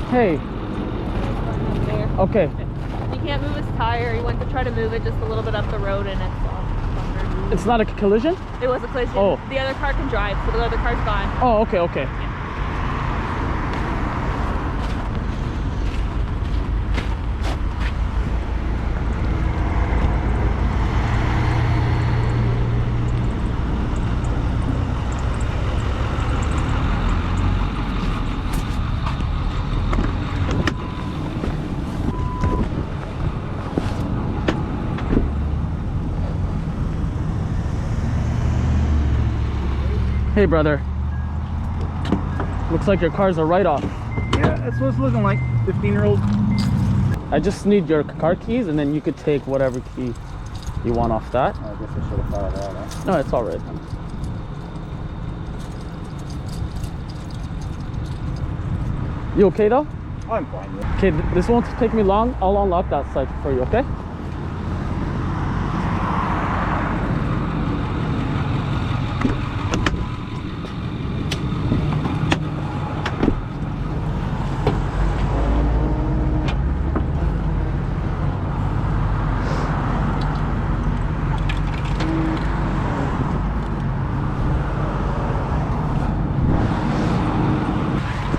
Hey, Up there. okay. He can't move his tire. He went to try to move it just a little bit up the road and it's all. It's not a collision? It was a collision. Oh. The other car can drive, so the other car's gone. Oh, okay, okay. Hey, brother. Looks like your car's a write-off. Yeah, that's what it's looking like. 15-year-old. I just need your car keys, and then you could take whatever key you want off that. I guess I should have thought of that, huh? No, it's all right. You okay though? I'm fine with it. Okay, this won't take me long. I'll unlock that side for you, okay?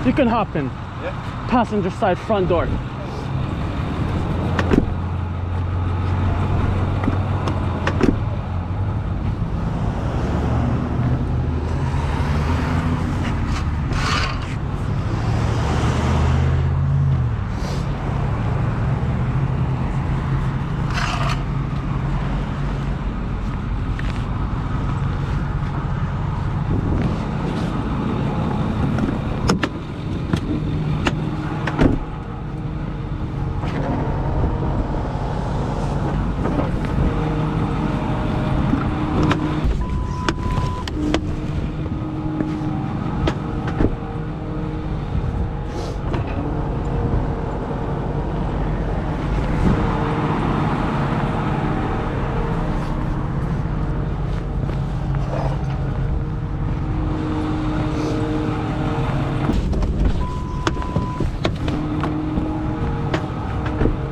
You can hop in. Yeah. Passenger side front door.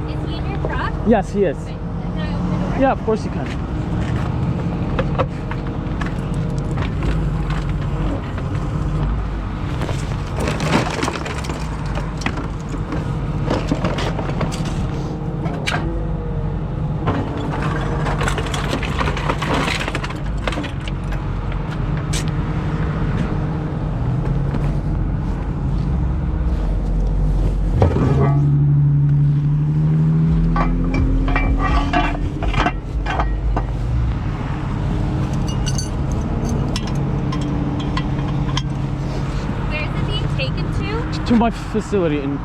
Is he in your truck? Yes, he is. Can I open the door? Yeah, of course you can. Where is it being taken to? To my facility in